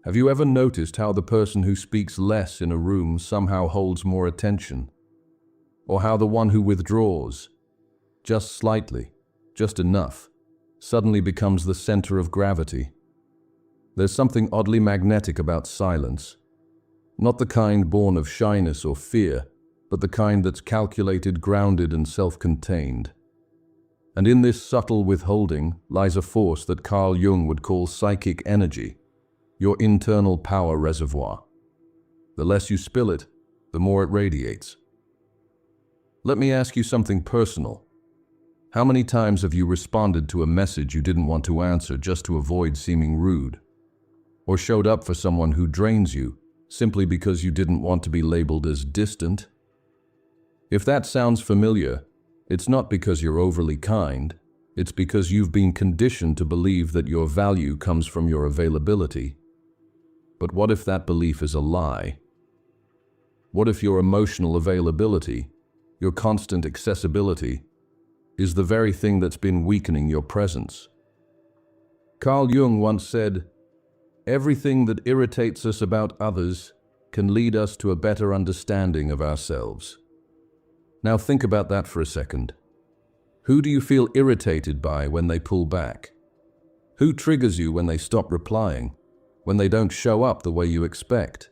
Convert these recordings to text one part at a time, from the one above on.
Have you ever noticed how the person who speaks less in a room somehow holds more attention? Or how the one who withdraws, just slightly, just enough, suddenly becomes the center of gravity? There's something oddly magnetic about silence. Not the kind born of shyness or fear, but the kind that's calculated, grounded, and self-contained. And in this subtle withholding lies a force that Carl Jung would call psychic energy, your internal power reservoir. The less you spill it, the more it radiates. Let me ask you something personal. How many times have you responded to a message you didn't want to answer just to avoid seeming rude? Or showed up for someone who drains you simply because you didn't want to be labeled as distant? If that sounds familiar, it's not because you're overly kind, it's because you've been conditioned to believe that your value comes from your availability. But what if that belief is a lie? What if your emotional availability, your constant accessibility, is the very thing that's been weakening your presence? Carl Jung once said, "Everything that irritates us about others can lead us to a better understanding of ourselves." Now think about that for a second. Who do you feel irritated by when they pull back? Who triggers you when they stop replying, when they don't show up the way you expect?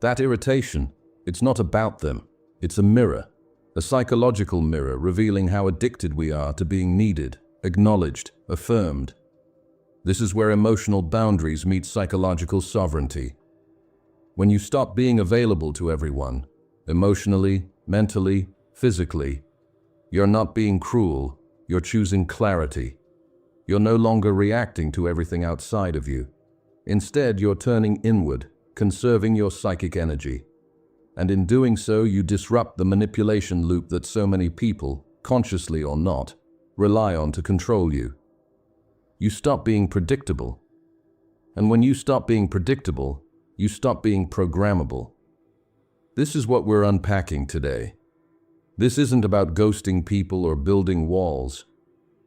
That irritation, it's not about them. It's a mirror, a psychological mirror revealing how addicted we are to being needed, acknowledged, affirmed. This is where emotional boundaries meet psychological sovereignty. When you stop being available to everyone, emotionally, mentally, physically, you're not being cruel, you're choosing clarity. You're no longer reacting to everything outside of you. Instead, you're turning inward, conserving your psychic energy. And in doing so, you disrupt the manipulation loop that so many people, consciously or not, rely on to control you. You stop being predictable. And when you stop being predictable, you stop being programmable. This is what we're unpacking today. This isn't about ghosting people or building walls.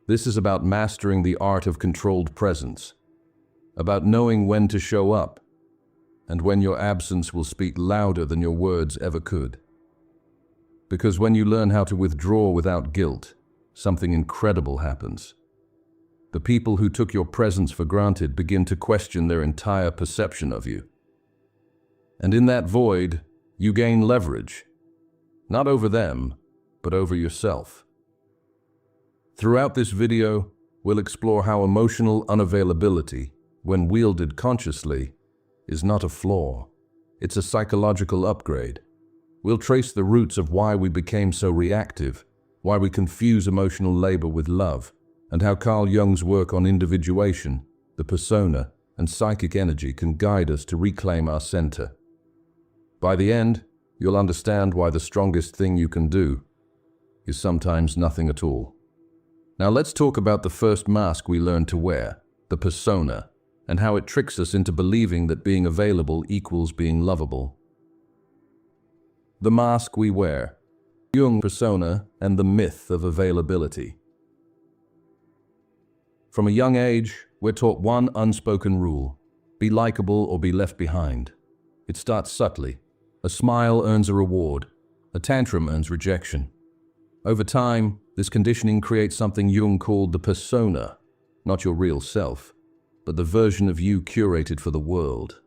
This is about mastering the art of controlled presence, about knowing when to show up, and when your absence will speak louder than your words ever could. Because when you learn how to withdraw without guilt, something incredible happens. The people who took your presence for granted begin to question their entire perception of you. And in that void, you gain leverage, not over them, but over yourself. Throughout this video, we'll explore how emotional unavailability, when wielded consciously, is not a flaw. It's a psychological upgrade. We'll trace the roots of why we became so reactive, why we confuse emotional labor with love, and how Carl Jung's work on individuation, the persona, and psychic energy can guide us to reclaim our center. By the end, you'll understand why the strongest thing you can do is sometimes nothing at all. Now let's talk about the first mask we learn to wear, the persona, and how it tricks us into believing that being available equals being lovable. The mask we wear, Jung persona and the myth of availability. From a young age, we're taught one unspoken rule: be likable or be left behind. It starts subtly. A smile earns a reward. A tantrum earns rejection. Over time, this conditioning creates something Jung called the persona, not your real self, but the version of you curated for the world.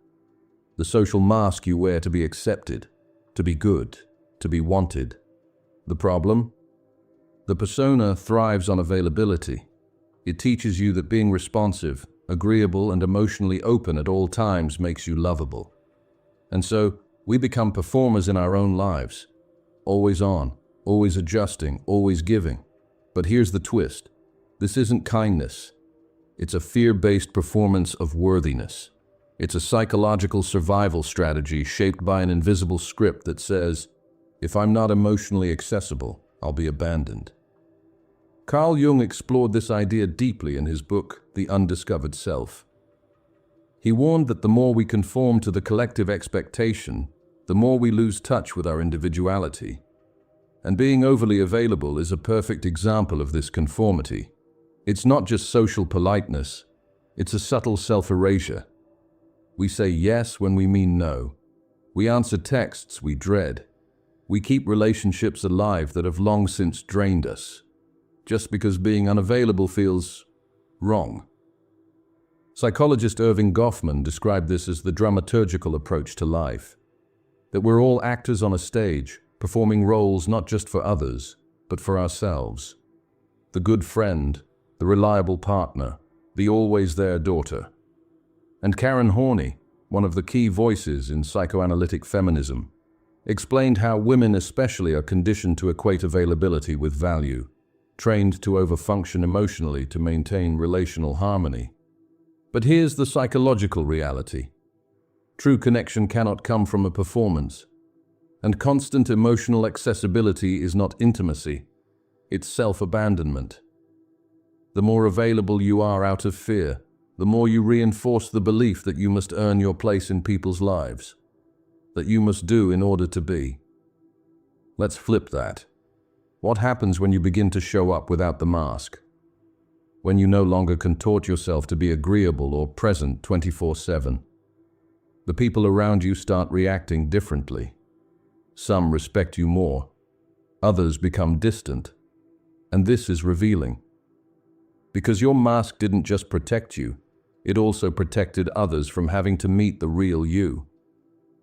The social mask you wear to be accepted, to be good, to be wanted. The problem? The persona thrives on availability. It teaches you that being responsive, agreeable, and emotionally open at all times makes you lovable. And so, we become performers in our own lives. Always on, always adjusting, always giving. But here's the twist. This isn't kindness. It's a fear-based performance of worthiness. It's a psychological survival strategy shaped by an invisible script that says, if I'm not emotionally accessible, I'll be abandoned. Carl Jung explored this idea deeply in his book, The Undiscovered Self. He warned that the more we conform to the collective expectation, the more we lose touch with our individuality. And being overly available is a perfect example of this conformity. It's not just social politeness, it's a subtle self-erasure. We say yes when we mean no. We answer texts we dread. We keep relationships alive that have long since drained us, just because being unavailable feels wrong. Psychologist Irving Goffman described this as the dramaturgical approach to life, that we're all actors on a stage, performing roles not just for others, but for ourselves. The good friend, the reliable partner, the always there daughter. And Karen Horney, one of the key voices in psychoanalytic feminism, explained how women especially are conditioned to equate availability with value, trained to overfunction emotionally to maintain relational harmony. But here's the psychological reality. True connection cannot come from a performance, and constant emotional accessibility is not intimacy, it's self-abandonment. The more available you are out of fear, the more you reinforce the belief that you must earn your place in people's lives, that you must do in order to be. Let's flip that. What happens when you begin to show up without the mask? When you no longer contort yourself to be agreeable or present 24/7? The people around you start reacting differently. Some respect you more, others become distant, and this is revealing. Because your mask didn't just protect you, it also protected others from having to meet the real you.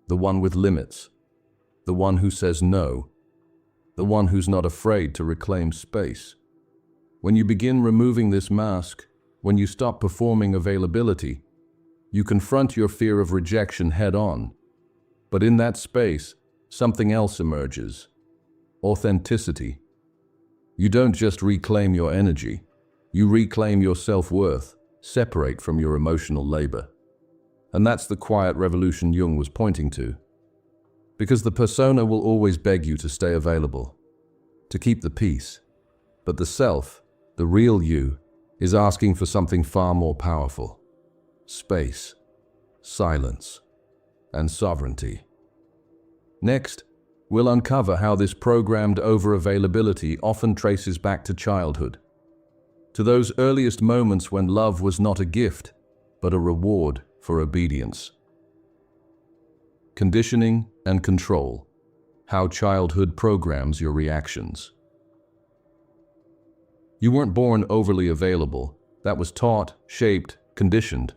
The one with limits, the one who says no, the one who's not afraid to reclaim space. When you begin removing this mask, when you stop performing availability, you confront your fear of rejection head on. But in that space, something else emerges: authenticity. You don't just reclaim your energy, you reclaim your self-worth, separate from your emotional labor. And that's the quiet revolution Jung was pointing to. Because the persona will always beg you to stay available, to keep the peace. But the self, the real you, is asking for something far more powerful: space, silence, and sovereignty. Next, we'll uncover how this programmed over-availability often traces back to childhood, to those earliest moments when love was not a gift, but a reward for obedience. Conditioning and control: how childhood programs your reactions. You weren't born overly available. That was taught, shaped, conditioned.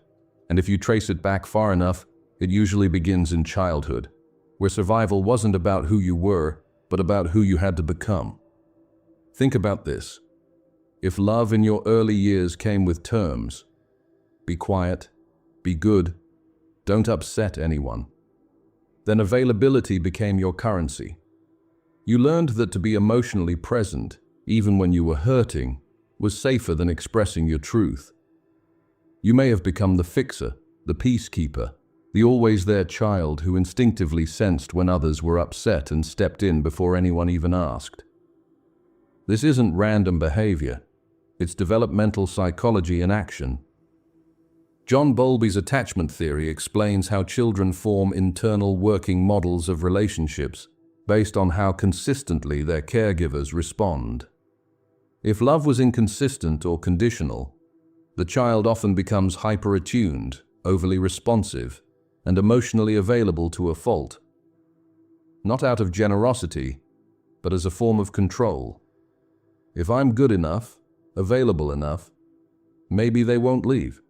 And if you trace it back far enough, it usually begins in childhood, where survival wasn't about who you were, but about who you had to become. Think about this. If love in your early years came with terms: be quiet, be good, don't upset anyone, then availability became your currency. You learned that to be emotionally present, even when you were hurting, was safer than expressing your truth. You may have become the fixer, the peacekeeper, the always-there child who instinctively sensed when others were upset and stepped in before anyone even asked. This isn't random behavior. It's developmental psychology in action. John Bowlby's attachment theory explains how children form internal working models of relationships based on how consistently their caregivers respond. If love was inconsistent or conditional, the child often becomes hyper-attuned, overly responsive, and emotionally available to a fault. Not out of generosity, but as a form of control. If I'm good enough, available enough, maybe they won't leave.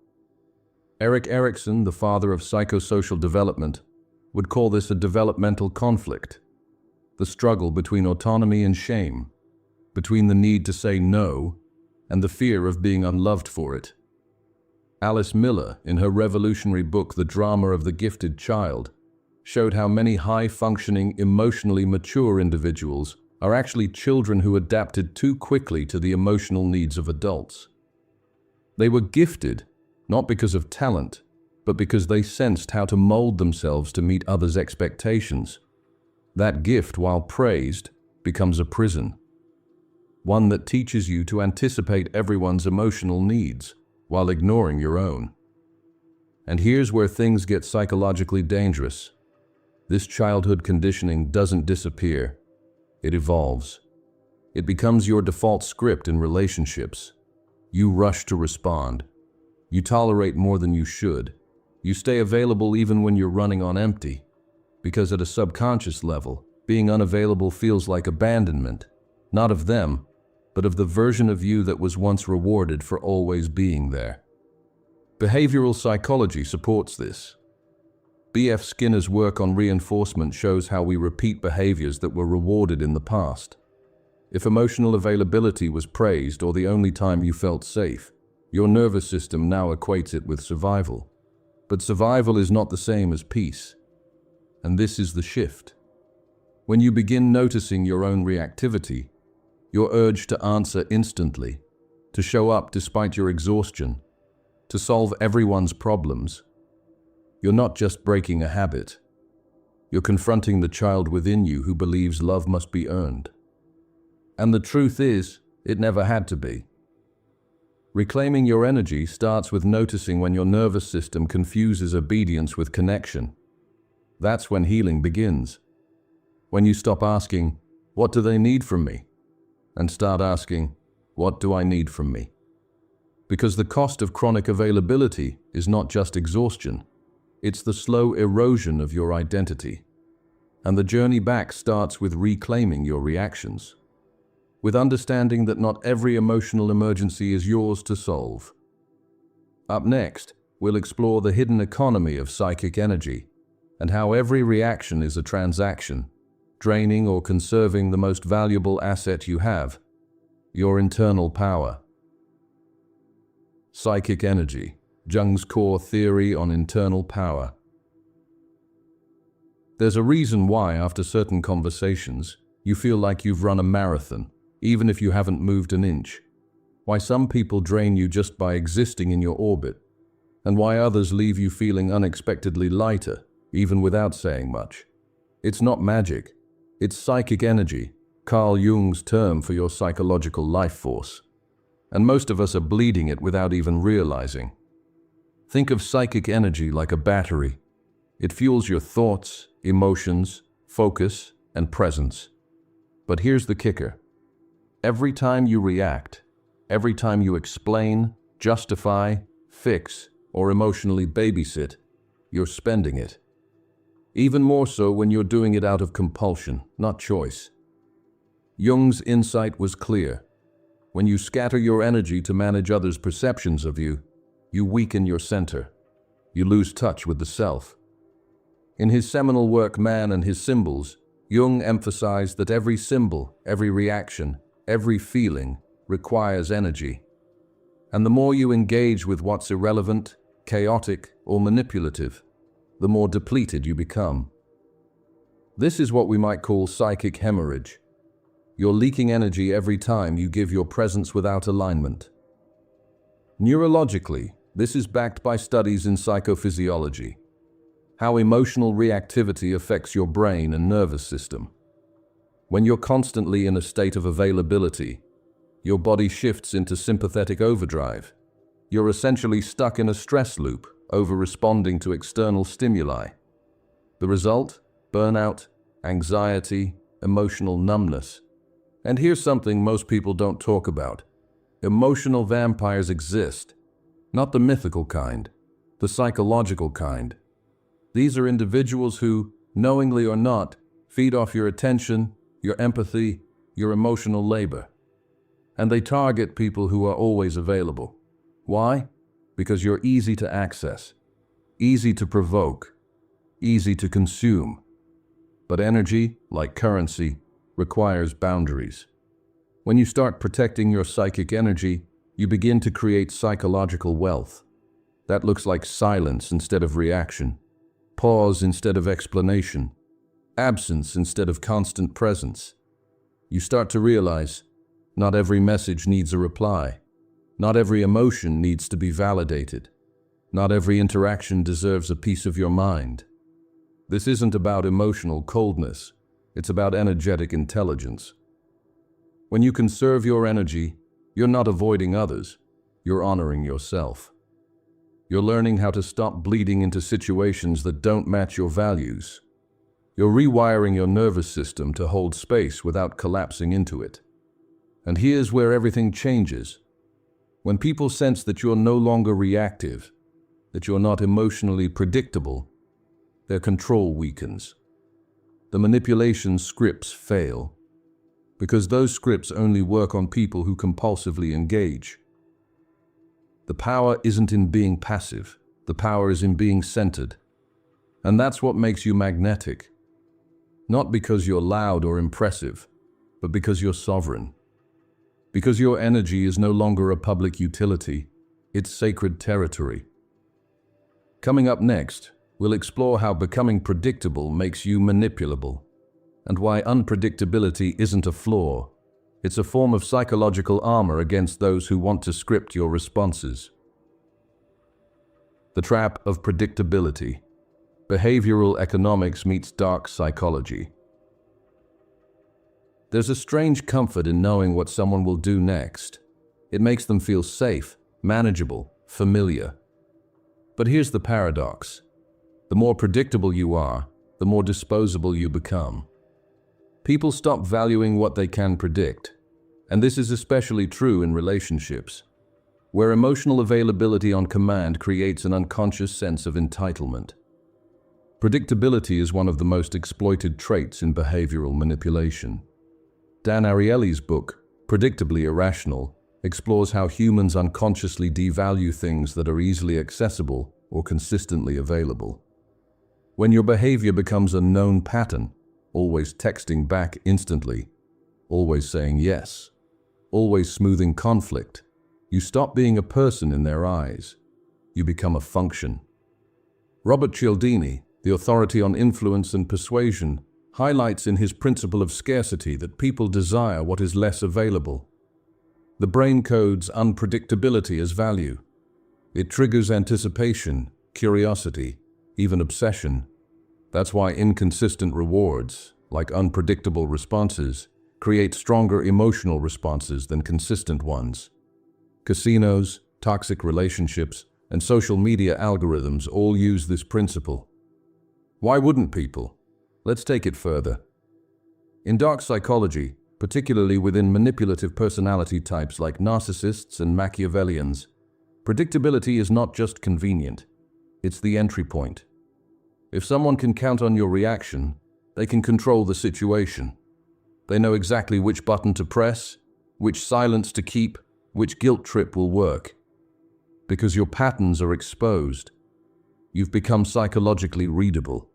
Erik Erikson, the father of psychosocial development, would call this a developmental conflict, the struggle between autonomy and shame, between the need to say no and the fear of being unloved for it. Alice Miller, in her revolutionary book The Drama of the Gifted Child, showed how many high-functioning, emotionally mature individuals are actually children who adapted too quickly to the emotional needs of adults. They were gifted, not because of talent, but because they sensed how to mold themselves to meet others' expectations. That gift, while praised, becomes a prison. One that teaches you to anticipate everyone's emotional needs while ignoring your own. And here's where things get psychologically dangerous. This childhood conditioning doesn't disappear. It evolves. It becomes your default script in relationships. You rush to respond. You tolerate more than you should. You stay available even when you're running on empty, because at a subconscious level, being unavailable feels like abandonment, not of them, but of the version of you that was once rewarded for always being there. Behavioral psychology supports this. B.F. Skinner's work on reinforcement shows how we repeat behaviors that were rewarded in the past. If emotional availability was praised or the only time you felt safe, your nervous system now equates it with survival. But survival is not the same as peace. And this is the shift. When you begin noticing your own reactivity, your urge to answer instantly, to show up despite your exhaustion, to solve everyone's problems, you're not just breaking a habit. You're confronting the child within you who believes love must be earned. And the truth is, it never had to be. Reclaiming your energy starts with noticing when your nervous system confuses obedience with connection. That's when healing begins. When you stop asking, "What do they need from me?" and start asking, "What do I need from me?" Because the cost of chronic availability is not just exhaustion, it's the slow erosion of your identity. And the journey back starts with reclaiming your reactions, with understanding that not every emotional emergency is yours to solve. Up next, we'll explore the hidden economy of psychic energy and how every reaction is a transaction, draining or conserving the most valuable asset you have, your internal power. Psychic energy, Jung's core theory on internal power. There's a reason why, after certain conversations, you feel like you've run a marathon, even if you haven't moved an inch. Why some people drain you just by existing in your orbit, and why others leave you feeling unexpectedly lighter, even without saying much. It's not magic. It's psychic energy, Carl Jung's term for your psychological life force. And most of us are bleeding it without even realizing. Think of psychic energy like a battery. It fuels your thoughts, emotions, focus, and presence. But here's the kicker. Every time you react, every time you explain, justify, fix, or emotionally babysit, you're spending it. Even more so when you're doing it out of compulsion, not choice. Jung's insight was clear. When you scatter your energy to manage others' perceptions of you, you weaken your center. You lose touch with the self. In his seminal work, Man and His Symbols, Jung emphasized that every symbol, every reaction, every feeling requires energy. And the more you engage with what's irrelevant, chaotic, or manipulative, the more depleted you become. This is what we might call psychic hemorrhage. You're leaking energy every time you give your presence without alignment. Neurologically, this is backed by studies in psychophysiology. How emotional reactivity affects your brain and nervous system. When you're constantly in a state of availability, your body shifts into sympathetic overdrive. You're essentially stuck in a stress loop, over-responding to external stimuli. The result? Burnout, anxiety, emotional numbness. And here's something most people don't talk about. Emotional vampires exist. Not the mythical kind, the psychological kind. These are individuals who, knowingly or not, feed off your attention, your empathy, your emotional labor. And they target people who are always available. Why? Because you're easy to access, easy to provoke, easy to consume. But energy, like currency, requires boundaries. When you start protecting your psychic energy, you begin to create psychological wealth. That looks like silence instead of reaction, pause instead of explanation, absence instead of constant presence. You start to realize, not every message needs a reply. Not every emotion needs to be validated. Not every interaction deserves a piece of your mind. This isn't about emotional coldness. It's about energetic intelligence. When you conserve your energy, you're not avoiding others. You're honoring yourself. You're learning how to stop bleeding into situations that don't match your values. You're rewiring your nervous system to hold space without collapsing into it. And here's where everything changes. When people sense that you're no longer reactive, that you're not emotionally predictable, their control weakens. The manipulation scripts fail, because those scripts only work on people who compulsively engage. The power isn't in being passive, the power is in being centered. And that's what makes you magnetic. Not because you're loud or impressive, but because you're sovereign. Because your energy is no longer a public utility, it's sacred territory. Coming up next, we'll explore how becoming predictable makes you manipulable, and why unpredictability isn't a flaw. It's a form of psychological armor against those who want to script your responses. The trap of predictability. Behavioral economics meets dark psychology. There's a strange comfort in knowing what someone will do next. It makes them feel safe, manageable, familiar. But here's the paradox. The more predictable you are, the more disposable you become. People stop valuing what they can predict, and this is especially true in relationships, where emotional availability on command creates an unconscious sense of entitlement. Predictability is one of the most exploited traits in behavioral manipulation. Dan Ariely's book, Predictably Irrational, explores how humans unconsciously devalue things that are easily accessible or consistently available. When your behavior becomes a known pattern, always texting back instantly, always saying yes, always smoothing conflict, you stop being a person in their eyes. You become a function. Robert Cialdini, the authority on influence and persuasion, highlights in his principle of scarcity that people desire what is less available. The brain codes unpredictability as value. It triggers anticipation, curiosity, even obsession. That's why inconsistent rewards, like unpredictable responses, create stronger emotional responses than consistent ones. Casinos, toxic relationships, and social media algorithms all use this principle. Why wouldn't people? Let's take it further. In dark psychology, particularly within manipulative personality types like narcissists and Machiavellians, predictability is not just convenient, it's the entry point. If someone can count on your reaction, they can control the situation. They know exactly which button to press, which silence to keep, which guilt trip will work. Because your patterns are exposed, you've become psychologically readable.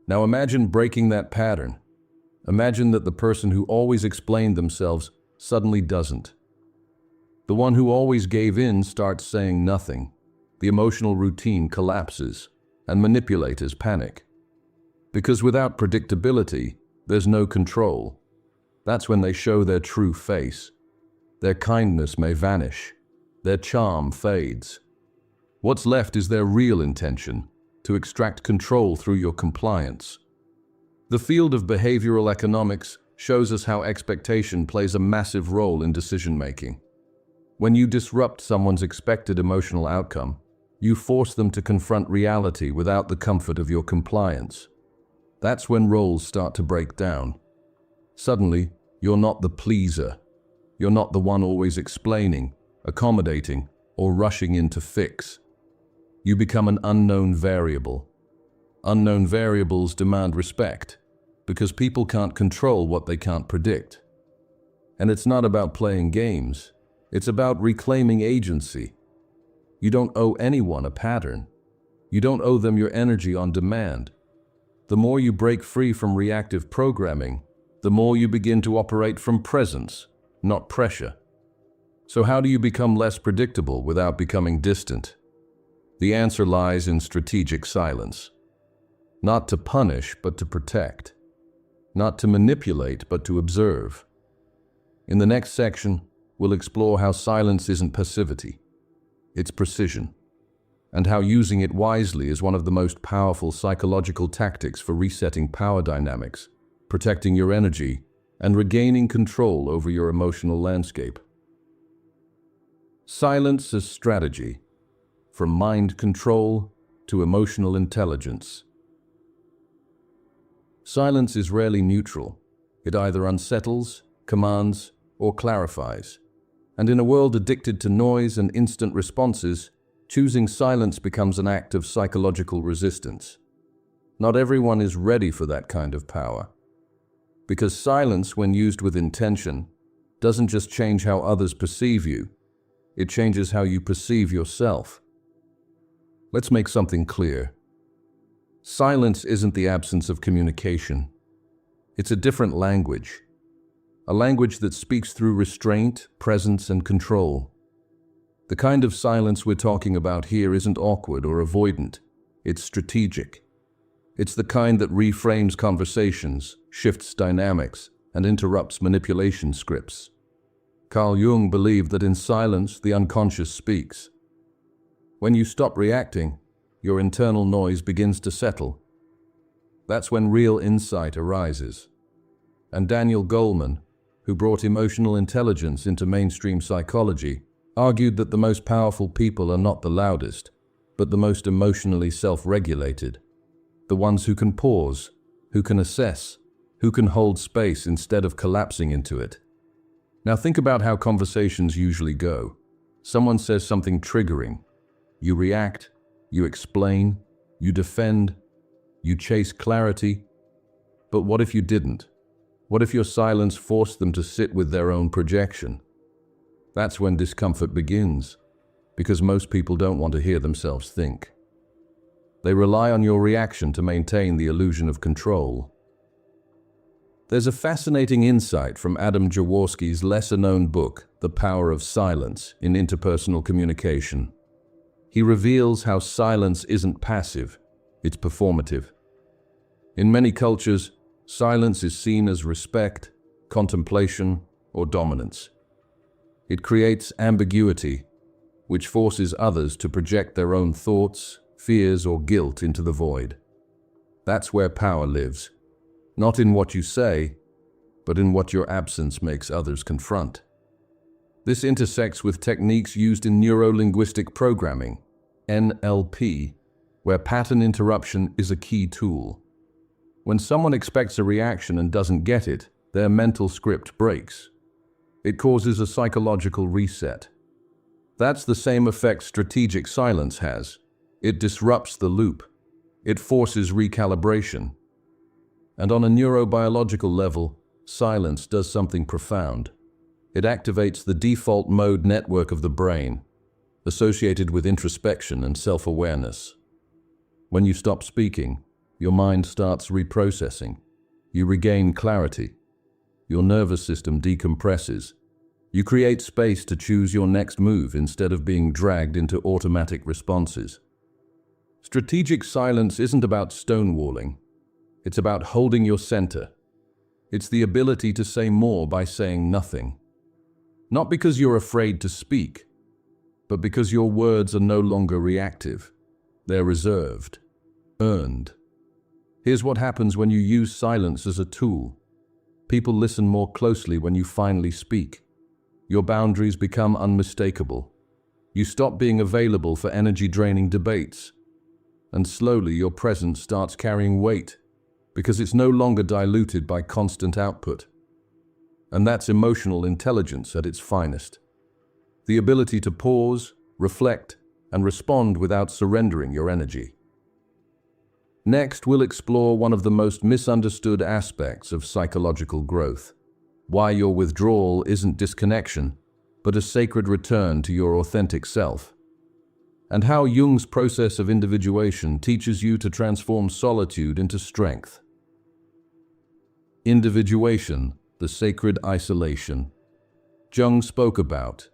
Now imagine breaking that pattern. Imagine that the person who always explained themselves suddenly doesn't. The one who always gave in starts saying nothing. The emotional routine collapses, and manipulators panic. Because without predictability, there's no control. That's when they show their true face. Their kindness may vanish. Their charm fades. What's left is their real intention, to extract control through your compliance. The field of behavioral economics shows us how expectation plays a massive role in decision-making. When you disrupt someone's expected emotional outcome, you force them to confront reality without the comfort of your compliance. That's when roles start to break down. Suddenly, you're not the pleaser. You're not the one always explaining, accommodating, or rushing in to fix. You become an unknown variable. Unknown variables demand respect, because people can't control what they can't predict. And it's not about playing games. It's about reclaiming agency. You don't owe anyone a pattern. You don't owe them your energy on demand. The more you break free from reactive programming, the more you begin to operate from presence, not pressure. So how do you become less predictable without becoming distant? The answer lies in strategic silence. Not to punish, but to protect. Not to manipulate, but to observe. In the next section, we'll explore how silence isn't passivity. It's precision. And how using it wisely is one of the most powerful psychological tactics for resetting power dynamics, protecting your energy, and regaining control over your emotional landscape. Silence as strategy. From mind control to emotional intelligence. Silence is rarely neutral. It either unsettles, commands, or clarifies. And in a world addicted to noise and instant responses, choosing silence becomes an act of psychological resistance. Not everyone is ready for that kind of power. Because silence, when used with intention, doesn't just change how others perceive you, it changes how you perceive yourself. Let's make something clear. Silence isn't the absence of communication. It's a different language. A language that speaks through restraint, presence, and control. The kind of silence we're talking about here isn't awkward or avoidant. It's strategic. It's the kind that reframes conversations, shifts dynamics, and interrupts manipulation scripts. Carl Jung believed that in silence, the unconscious speaks. When you stop reacting, your internal noise begins to settle. That's when real insight arises. And Daniel Goleman, who brought emotional intelligence into mainstream psychology, argued that the most powerful people are not the loudest, but the most emotionally self-regulated. The ones who can pause, who can assess, who can hold space instead of collapsing into it. Now think about how conversations usually go. Someone says something triggering. You react, you explain, you defend, you chase clarity. But what if you didn't? What if your silence forced them to sit with their own projection? That's when discomfort begins, because most people don't want to hear themselves think. They rely on your reaction to maintain the illusion of control. There's a fascinating insight from Adam Jaworski's lesser-known book, The Power of Silence in Interpersonal Communication. He reveals how silence isn't passive, it's performative. In many cultures, silence is seen as respect, contemplation, or dominance. It creates ambiguity, which forces others to project their own thoughts, fears, or guilt into the void. That's where power lives. Not in what you say, but in what your absence makes others confront. This intersects with techniques used in neuro-linguistic programming, NLP, where pattern interruption is a key tool. When someone expects a reaction and doesn't get it, their mental script breaks. It causes a psychological reset. That's the same effect strategic silence has. It disrupts the loop. It forces recalibration. And on a neurobiological level, silence does something profound. It activates the default mode network of the brain, associated with introspection and self-awareness. When you stop speaking, your mind starts reprocessing. You regain clarity. Your nervous system decompresses. You create space to choose your next move instead of being dragged into automatic responses. Strategic silence isn't about stonewalling. It's about holding your center. It's the ability to say more by saying nothing. Not because you're afraid to speak, but because your words are no longer reactive. They're reserved, earned. Here's what happens when you use silence as a tool. People listen more closely when you finally speak. Your boundaries become unmistakable. You stop being available for energy-draining debates. And slowly your presence starts carrying weight, because it's no longer diluted by constant output. And that's emotional intelligence at its finest. The ability to pause, reflect, and respond without surrendering your energy. Next, we'll explore one of the most misunderstood aspects of psychological growth. Why your withdrawal isn't disconnection, but a sacred return to your authentic self. And how Jung's process of individuation teaches you to transform solitude into strength. Individuation, the sacred isolation. Jung spoke about.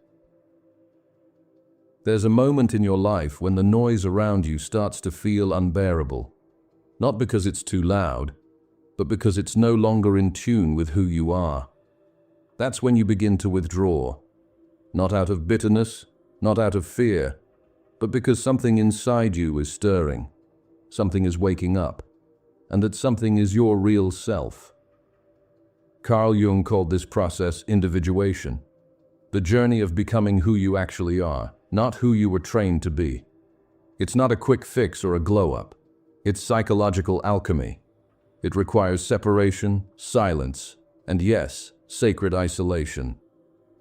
There's a moment in your life when the noise around you starts to feel unbearable. Not because it's too loud, but because it's no longer in tune with who you are. That's when you begin to withdraw. Not out of bitterness, not out of fear, but because something inside you is stirring, something is waking up, and that something is your real self. Carl Jung called this process individuation, the journey of becoming who you actually are, not who you were trained to be. It's not a quick fix or a glow-up. It's psychological alchemy. It requires separation, silence, and yes, sacred isolation.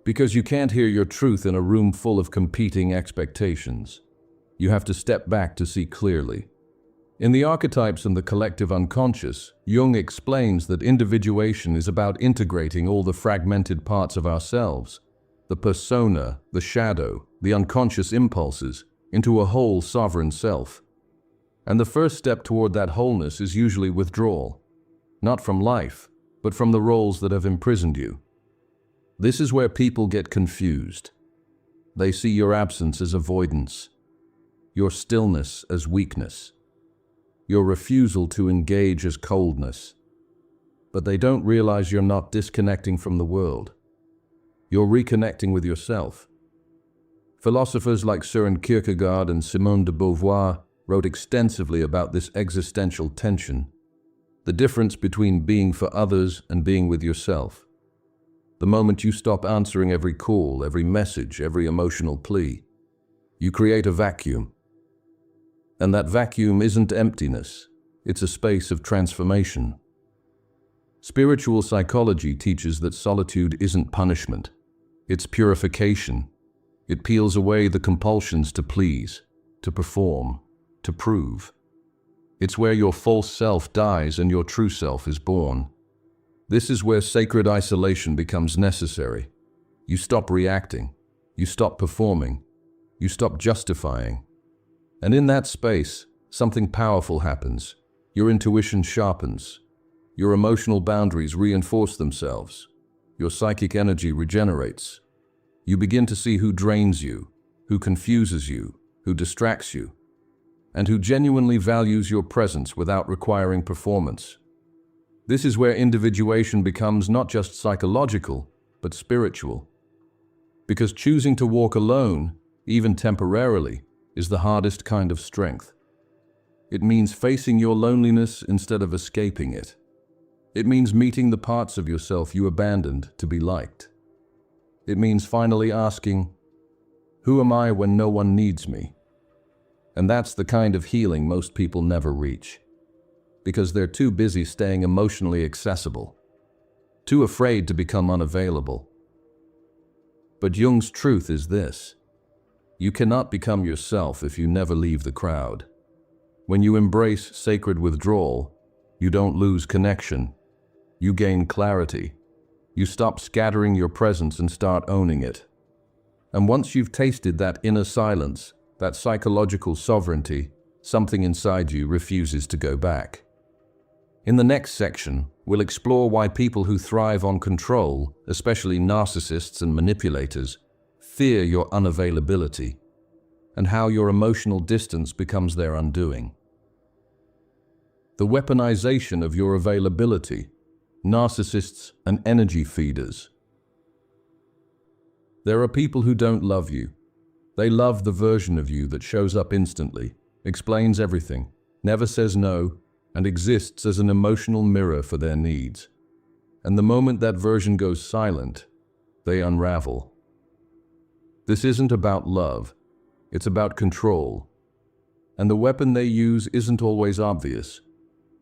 Because you can't hear your truth in a room full of competing expectations. You have to step back to see clearly. In The Archetypes and the Collective Unconscious, Jung explains that individuation is about integrating all the fragmented parts of ourselves, the persona, the shadow, the unconscious impulses, into a whole sovereign self. And the first step toward that wholeness is usually withdrawal, not from life, but from the roles that have imprisoned you. This is where people get confused. They see your absence as avoidance, your stillness as weakness, your refusal to engage as coldness. But they don't realize you're not disconnecting from the world. You're reconnecting with yourself. Philosophers like Søren Kierkegaard and Simone de Beauvoir wrote extensively about this existential tension, the difference between being for others and being with yourself. The moment you stop answering every call, every message, every emotional plea, you create a vacuum. And that vacuum isn't emptiness, it's a space of transformation. Spiritual psychology teaches that solitude isn't punishment, it's purification. It peels away the compulsions to please, to perform, to prove. It's where your false self dies and your true self is born. This is where sacred isolation becomes necessary. You stop reacting, you stop performing, you stop justifying. And in that space, something powerful happens. Your intuition sharpens. Your emotional boundaries reinforce themselves. Your psychic energy regenerates. You begin to see who drains you, who confuses you, who distracts you, and who genuinely values your presence without requiring performance. This is where individuation becomes not just psychological, but spiritual. Because choosing to walk alone, even temporarily, is the hardest kind of strength. It means facing your loneliness instead of escaping it. It means meeting the parts of yourself you abandoned to be liked. It means finally asking, who am I when no one needs me? And that's the kind of healing most people never reach, because they're too busy staying emotionally accessible, too afraid to become unavailable. But Jung's truth is this: you cannot become yourself if you never leave the crowd. When you embrace sacred withdrawal, you don't lose connection. You gain clarity. You stop scattering your presence and start owning it. And once you've tasted that inner silence, that psychological sovereignty, something inside you refuses to go back. In the next section, we'll explore why people who thrive on control, especially narcissists and manipulators, fear your unavailability, and how your emotional distance becomes their undoing. The weaponization of your availability, narcissists and energy feeders. There are people who don't love you. They love the version of you that shows up instantly, explains everything, never says no, and exists as an emotional mirror for their needs. And the moment that version goes silent, they unravel. This isn't about love, it's about control. And the weapon they use isn't always obvious.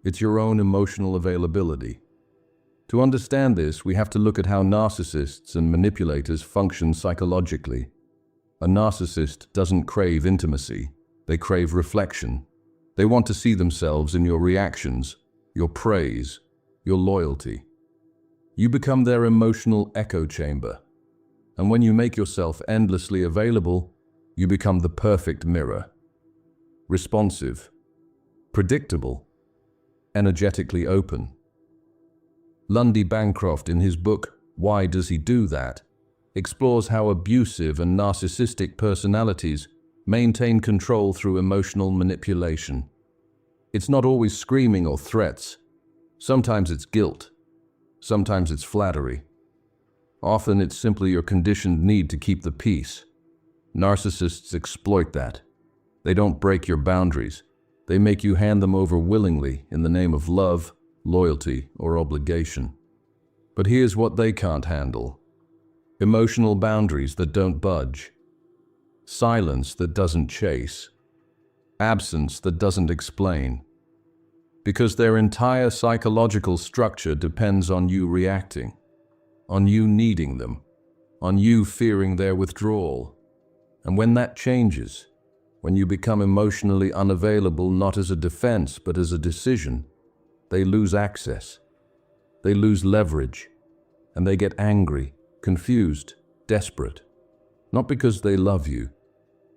It's your own emotional availability. To understand this, we have to look at how narcissists and manipulators function psychologically. A narcissist doesn't crave intimacy, they crave reflection. They want to see themselves in your reactions, your praise, your loyalty. You become their emotional echo chamber. And when you make yourself endlessly available, you become the perfect mirror. Responsive, predictable, energetically open. Lundy Bancroft, in his book, Why Does He Do That?, explores how abusive and narcissistic personalities maintain control through emotional manipulation. It's not always screaming or threats. Sometimes it's guilt. Sometimes it's flattery. Often it's simply your conditioned need to keep the peace. Narcissists exploit that. They don't break your boundaries. They make you hand them over willingly in the name of love, loyalty, or obligation. But here's what they can't handle: emotional boundaries that don't budge, silence that doesn't chase, absence that doesn't explain. Because their entire psychological structure depends on you reacting, on you needing them, on you fearing their withdrawal. And when that changes, When you become emotionally unavailable not as a defense but as a decision, they lose access, they lose leverage, and they get angry, confused, desperate. Not because they love you,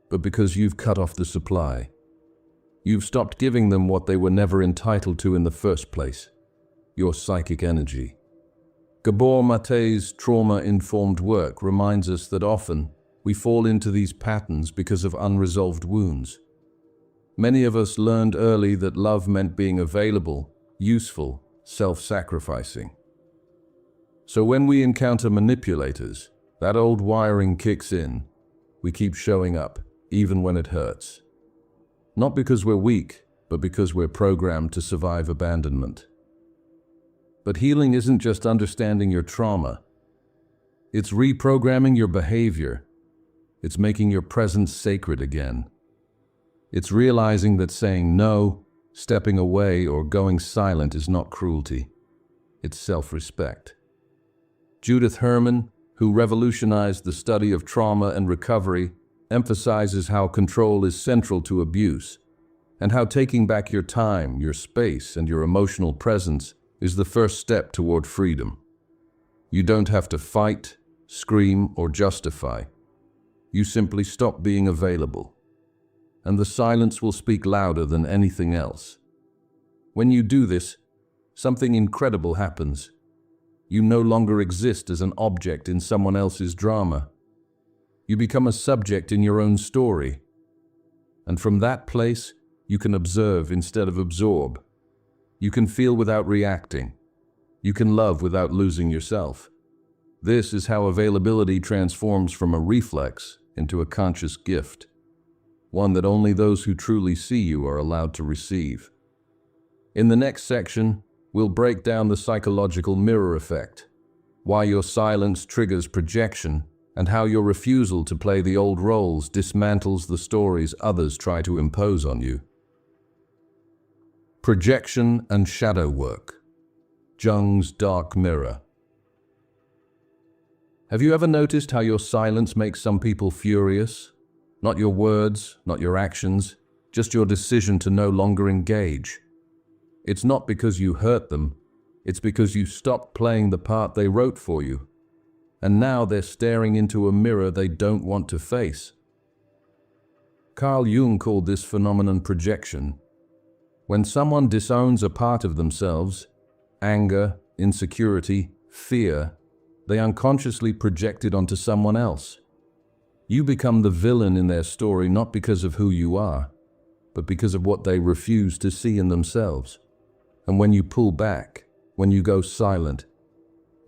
but because you've cut off the supply. You've stopped giving them what they were never entitled to in the first place, your psychic energy. Gabor Mate's trauma-informed work reminds us that often we fall into these patterns because of unresolved wounds. Many of us learned early that love meant being available, useful, self-sacrificing. So when we encounter manipulators, that old wiring kicks in. We keep showing up, even when it hurts. Not because we're weak, but because we're programmed to survive abandonment. But healing isn't just understanding your trauma. It's reprogramming your behavior. It's making your presence sacred again. It's realizing that saying no, stepping away, or going silent is not cruelty. It's self-respect. Judith Herman, who revolutionized the study of trauma and recovery, emphasizes how control is central to abuse, and how taking back your time, your space, and your emotional presence is the first step toward freedom. You don't have to fight, scream, or justify. You simply stop being available, and the silence will speak louder than anything else. When you do this, something incredible happens. You no longer exist as an object in someone else's drama. You become a subject in your own story. And from that place, you can observe instead of absorb. You can feel without reacting. You can love without losing yourself. This is how availability transforms from a reflex into a conscious gift, one that only those who truly see you are allowed to receive. In the next section, we'll break down the psychological mirror effect, why your silence triggers projection, and how your refusal to play the old roles dismantles the stories others try to impose on you. Projection and shadow work. Jung's dark mirror. Have you ever noticed how your silence makes some people furious? Not your words, not your actions, just your decision to no longer engage. It's not because you hurt them, it's because you stopped playing the part they wrote for you. And now they're staring into a mirror they don't want to face. Carl Jung called this phenomenon projection. When someone disowns a part of themselves, anger, insecurity, fear, they unconsciously project it onto someone else. You become the villain in their story not because of who you are, but because of what they refuse to see in themselves. And when you pull back, when you go silent,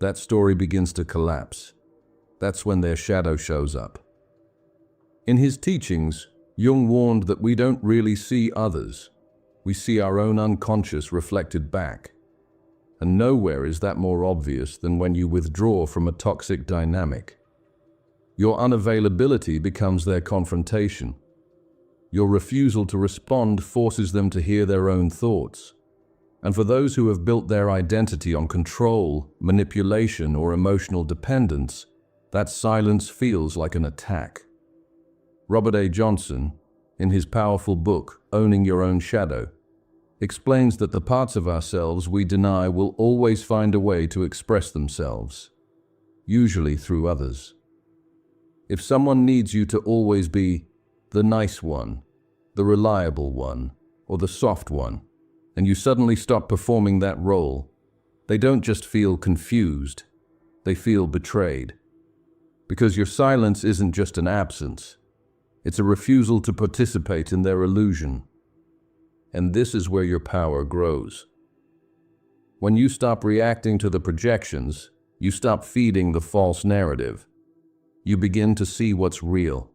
that story begins to collapse. That's when their shadow shows up. In his teachings, Jung warned that we don't really see others. We see our own unconscious reflected back. And nowhere is that more obvious than when you withdraw from a toxic dynamic. Your unavailability becomes their confrontation. Your refusal to respond forces them to hear their own thoughts. And for those who have built their identity on control, manipulation, or emotional dependence, that silence feels like an attack. Robert A. Johnson, in his powerful book, Owning Your Own Shadow, explains that the parts of ourselves we deny will always find a way to express themselves, usually through others. If someone needs you to always be the nice one, the reliable one, or the soft one, and you suddenly stop performing that role, they don't just feel confused, they feel betrayed. Because your silence isn't just an absence, it's a refusal to participate in their illusion. And this is where your power grows. When you stop reacting to the projections, you stop feeding the false narrative. You begin to see what's real.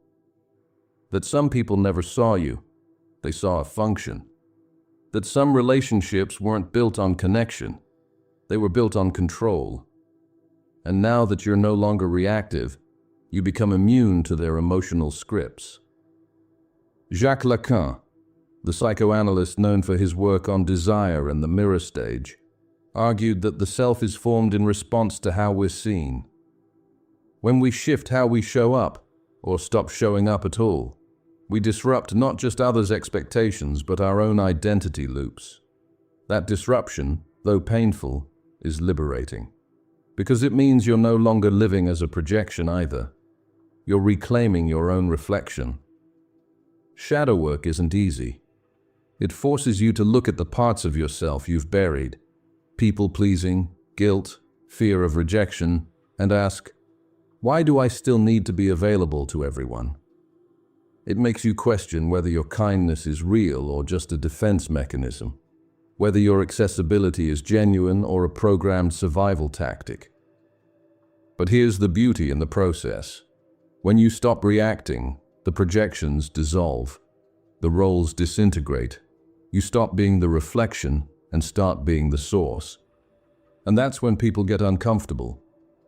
That some people never saw you, they saw a function. That some relationships weren't built on connection, they were built on control. And now that you're no longer reactive, you become immune to their emotional scripts. Jacques Lacan, the psychoanalyst known for his work on desire and the mirror stage, argued that the self is formed in response to how we're seen. When we shift how we show up, or stop showing up at all, We disrupt not just others' expectations, but our own identity loops. That disruption, though painful, is liberating. Because it means you're no longer living as a projection either. You're reclaiming your own reflection. Shadow work isn't easy. It forces you to look at the parts of yourself you've buried, people-pleasing, guilt, fear of rejection, and ask, why do I still need to be available to everyone? It makes you question whether your kindness is real or just a defense mechanism, whether your accessibility is genuine or a programmed survival tactic. But here's the beauty in the process. When you stop reacting, the projections dissolve, the roles disintegrate. You stop being the reflection and start being the source. And that's when people get uncomfortable,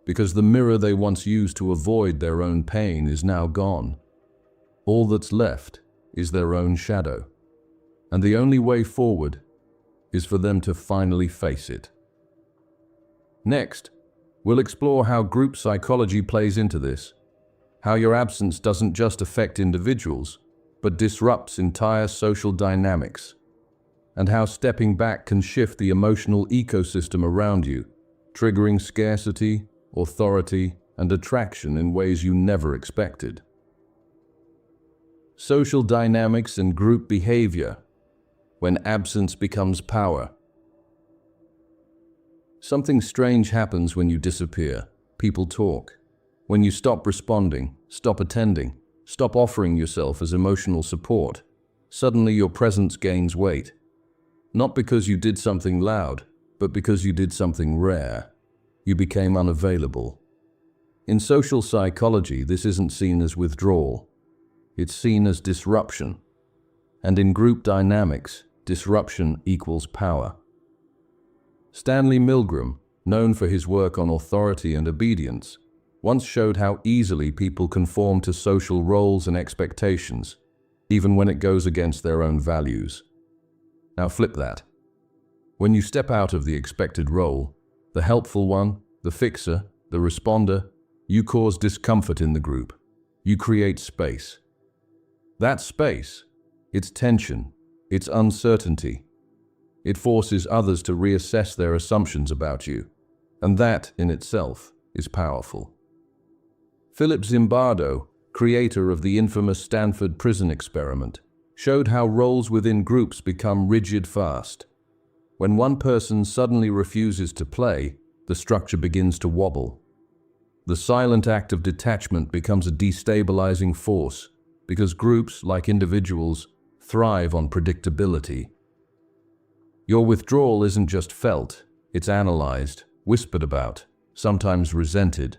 because the mirror they once used to avoid their own pain is now gone. All that's left is their own shadow. And the only way forward is for them to finally face it. Next, we'll explore how group psychology plays into this, how your absence doesn't just affect individuals, but disrupts entire social dynamics, and how stepping back can shift the emotional ecosystem around you, triggering scarcity, authority, and attraction in ways you never expected. Social dynamics and group behavior, when absence becomes power. Something strange happens when you disappear. People talk. When you stop responding, stop attending, stop offering yourself as emotional support, suddenly your presence gains weight. Not because you did something loud, but because you did something rare. You became unavailable. In social psychology, this isn't seen as withdrawal. It's seen as disruption. And in group dynamics, disruption equals power. Stanley Milgram, known for his work on authority and obedience, once showed how easily people conform to social roles and expectations, even when it goes against their own values. Now flip that. When you step out of the expected role, the helpful one, the fixer, the responder, you cause discomfort in the group. You create space. That space, it's tension, it's uncertainty. It forces others to reassess their assumptions about you, and that, in itself, is powerful. Philip Zimbardo, creator of the infamous Stanford prison experiment, showed how roles within groups become rigid fast. When one person suddenly refuses to play, the structure begins to wobble. The silent act of detachment becomes a destabilizing force, because groups, like individuals, thrive on predictability. Your withdrawal isn't just felt, it's analyzed, whispered about, sometimes resented.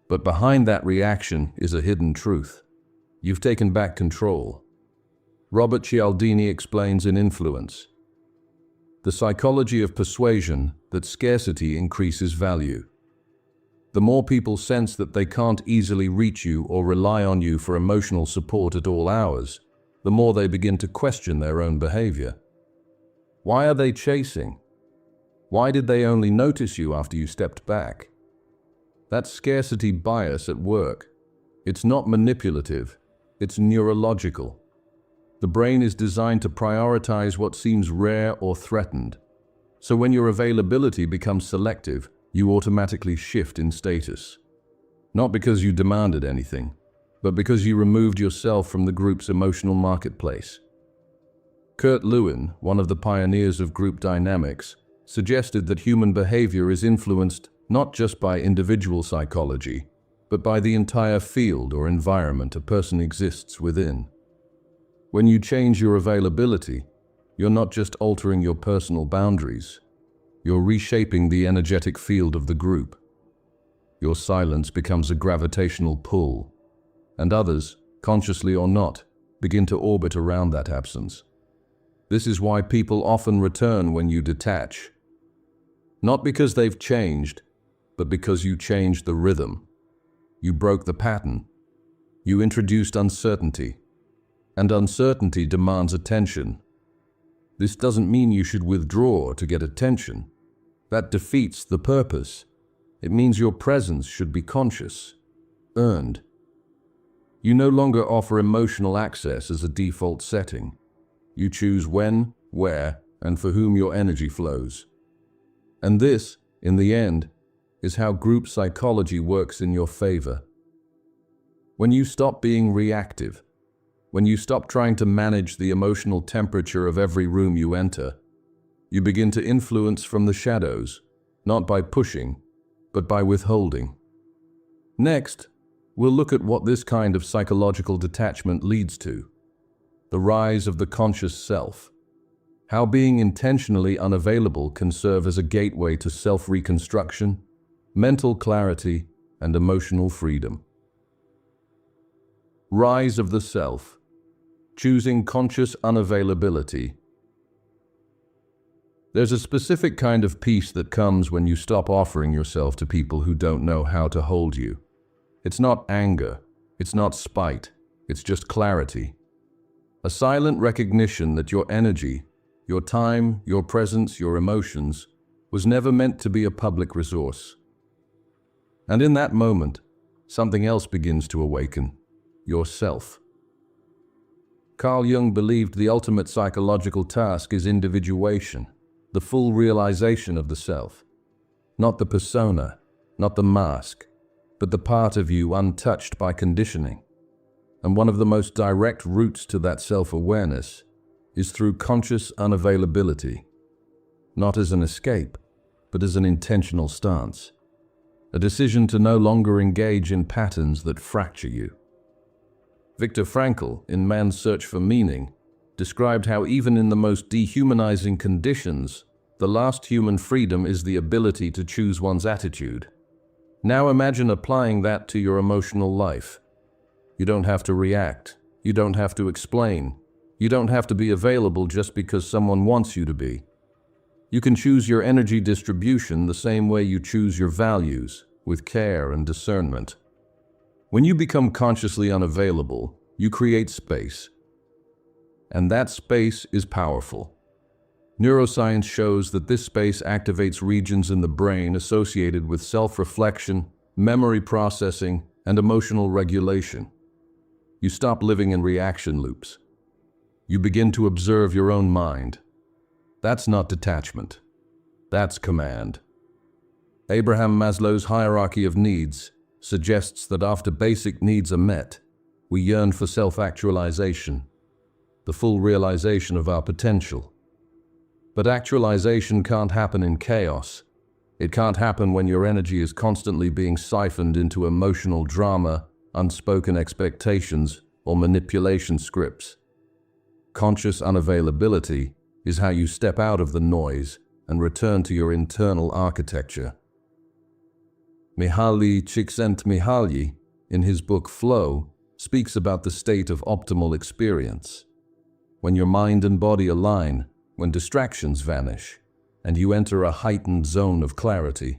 But behind that reaction is a hidden truth. You've taken back control. Robert Cialdini explains in Influence, the psychology of persuasion, that scarcity increases value. The more people sense that they can't easily reach you or rely on you for emotional support at all hours, the more they begin to question their own behavior. Why are they chasing? Why did they only notice you after you stepped back? That's scarcity bias at work. It's not manipulative, it's neurological. The brain is designed to prioritize what seems rare or threatened. So when your availability becomes selective, you automatically shift in status. Not because you demanded anything, but because you removed yourself from the group's emotional marketplace. Kurt Lewin, one of the pioneers of group dynamics, suggested that human behavior is influenced not just by individual psychology, but by the entire field or environment a person exists within. When you change your availability, you're not just altering your personal boundaries, you're reshaping the energetic field of the group. Your silence becomes a gravitational pull, and others, consciously or not, begin to orbit around that absence. This is why people often return when you detach. Not because they've changed, but because you changed the rhythm. You broke the pattern. You introduced uncertainty. And uncertainty demands attention. This doesn't mean you should withdraw to get attention. That defeats the purpose. It means your presence should be conscious, earned. You no longer offer emotional access as a default setting. You choose when, where, and for whom your energy flows. And this, in the end, is how group psychology works in your favor. When you stop being reactive, when you stop trying to manage the emotional temperature of every room you enter, you begin to influence from the shadows, not by pushing, but by withholding. Next, we'll look at what this kind of psychological detachment leads to: the rise of the conscious self, how being intentionally unavailable can serve as a gateway to self-reconstruction, mental clarity, and emotional freedom. Rise of the self, choosing conscious unavailability. There's a specific kind of peace that comes when you stop offering yourself to people who don't know how to hold you. It's not anger, it's not spite, it's just clarity. A silent recognition that your energy, your time, your presence, your emotions, was never meant to be a public resource. And in that moment, something else begins to awaken: yourself. Carl Jung believed the ultimate psychological task is individuation, the full realization of the self. Not the persona, not the mask, but the part of you untouched by conditioning. And one of the most direct routes to that self-awareness is through conscious unavailability, not as an escape, but as an intentional stance, a decision to no longer engage in patterns that fracture you. Viktor Frankl, in Man's Search for Meaning, described how even in the most dehumanizing conditions, the last human freedom is the ability to choose one's attitude. Now imagine applying that to your emotional life. You don't have to react. You don't have to explain. You don't have to be available just because someone wants you to be. You can choose your energy distribution the same way you choose your values, with care and discernment. When you become consciously unavailable, you create space. And that space is powerful. Neuroscience shows that this space activates regions in the brain associated with self-reflection, memory processing, and emotional regulation. You stop living in reaction loops. You begin to observe your own mind. That's not detachment. That's command. Abraham Maslow's hierarchy of needs suggests that after basic needs are met, we yearn for self-actualization, the full realization of our potential. But actualization can't happen in chaos. It can't happen when your energy is constantly being siphoned into emotional drama, unspoken expectations, or manipulation scripts. Conscious unavailability is how you step out of the noise and return to your internal architecture. Mihaly Csikszentmihalyi, in his book Flow, speaks about the state of optimal experience. When your mind and body align, when distractions vanish, and you enter a heightened zone of clarity.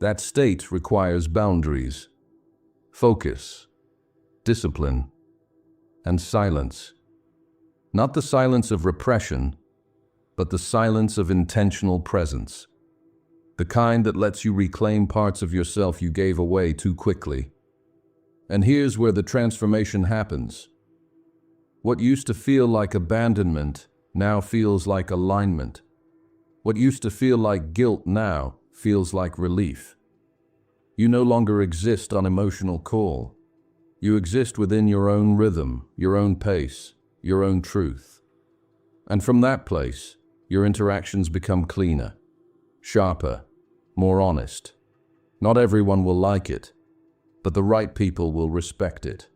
That state requires boundaries, focus, discipline, and silence. Not the silence of repression, but the silence of intentional presence. The kind that lets you reclaim parts of yourself you gave away too quickly. And here's where the transformation happens. What used to feel like abandonment now feels like alignment. What used to feel like guilt now feels like relief. You no longer exist on emotional call. You exist within your own rhythm, your own pace, your own truth. And from that place, your interactions become cleaner, sharper, more honest. Not everyone will like it, but the right people will respect it.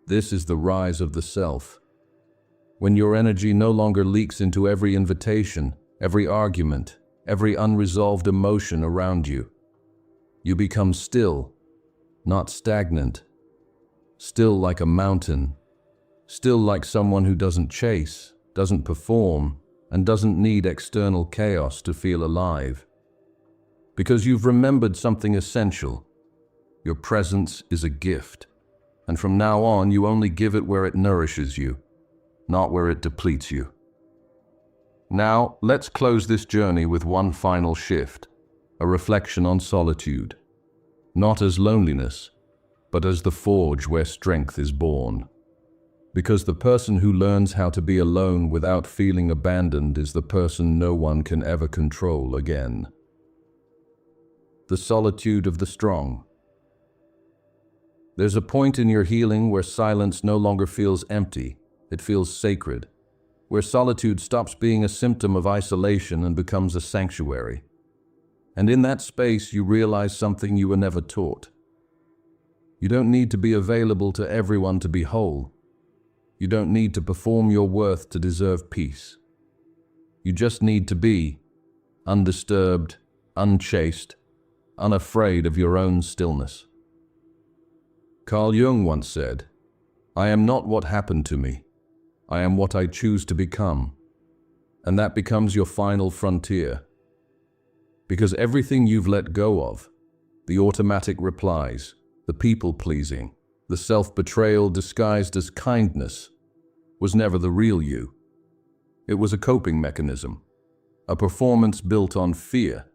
This is the rise of the self. When your energy no longer leaks into every invitation, every argument, every unresolved emotion around you. You become still, not stagnant. Still like a mountain. Still like someone who doesn't chase, doesn't perform, and doesn't need external chaos to feel alive. Because you've remembered something essential. Your presence is a gift, and from now on you only give it where it nourishes you, not where it depletes you. Now, let's close this journey with one final shift, a reflection on solitude. Not as loneliness, but as the forge where strength is born. Because the person who learns how to be alone without feeling abandoned is the person no one can ever control again. The solitude of the strong. There's a point in your healing where silence no longer feels empty, it feels sacred, where solitude stops being a symptom of isolation and becomes a sanctuary. And in that space, you realize something you were never taught. You don't need to be available to everyone to be whole. You don't need to perform your worth to deserve peace. You just need to be undisturbed, unchased, unafraid of your own stillness. Carl Jung once said, "I am not what happened to me. I am what I choose to become." And that becomes your final frontier. Because everything you've let go of, the automatic replies, the people-pleasing, the self-betrayal disguised as kindness, was never the real you. It was a coping mechanism, a performance built on fear.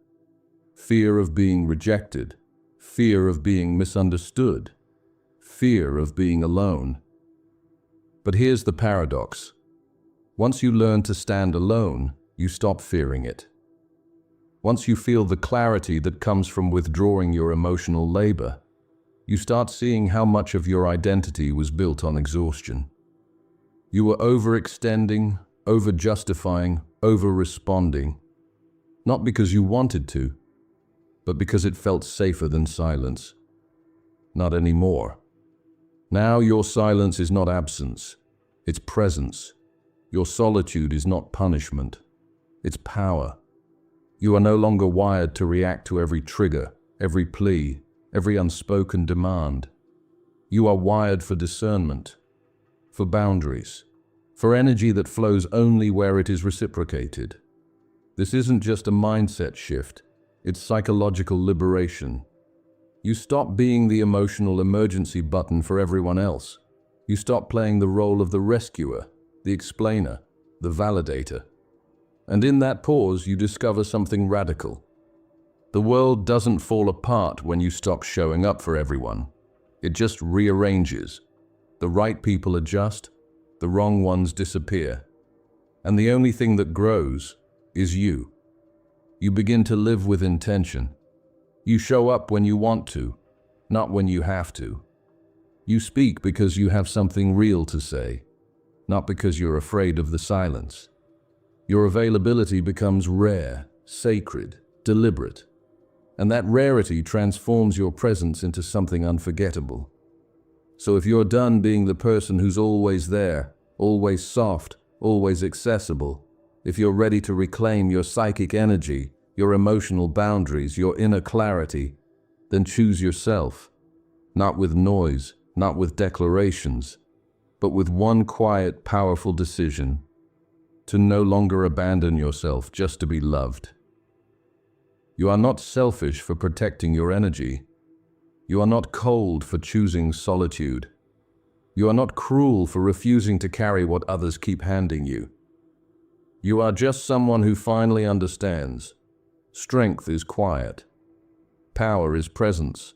Fear of being rejected, fear of being misunderstood, fear of being alone. But here's the paradox. Once you learn to stand alone, you stop fearing it. Once you feel the clarity that comes from withdrawing your emotional labor, you start seeing how much of your identity was built on exhaustion. You were overextending, over-justifying, over-responding, not because you wanted to, but because it felt safer than silence. Not anymore. Now your silence is not absence, it's presence. Your solitude is not punishment, it's power. You are no longer wired to react to every trigger, every plea, every unspoken demand. You are wired for discernment, for boundaries, for energy that flows only where it is reciprocated. This isn't just a mindset shift, it's psychological liberation. You stop being the emotional emergency button for everyone else. You stop playing the role of the rescuer, the explainer, the validator. And in that pause, you discover something radical. The world doesn't fall apart when you stop showing up for everyone. It just rearranges. The right people adjust, the wrong ones disappear. And the only thing that grows is you. You begin to live with intention. You show up when you want to, not when you have to. You speak because you have something real to say, not because you're afraid of the silence. Your availability becomes rare, sacred, deliberate. And that rarity transforms your presence into something unforgettable. So if you're done being the person who's always there, always soft, always accessible, if you're ready to reclaim your psychic energy, your emotional boundaries, your inner clarity, then choose yourself. Not with noise, not with declarations, but with one quiet, powerful decision: to no longer abandon yourself just to be loved. You are not selfish for protecting your energy. You are not cold for choosing solitude. You are not cruel for refusing to carry what others keep handing you. You are just someone who finally understands. Strength is quiet. Power is presence.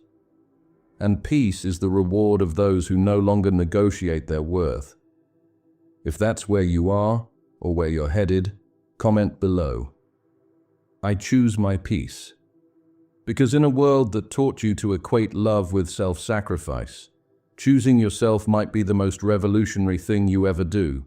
And peace is the reward of those who no longer negotiate their worth. If that's where you are, or where you're headed, comment below. I choose my peace. Because in a world that taught you to equate love with self-sacrifice, choosing yourself might be the most revolutionary thing you ever do.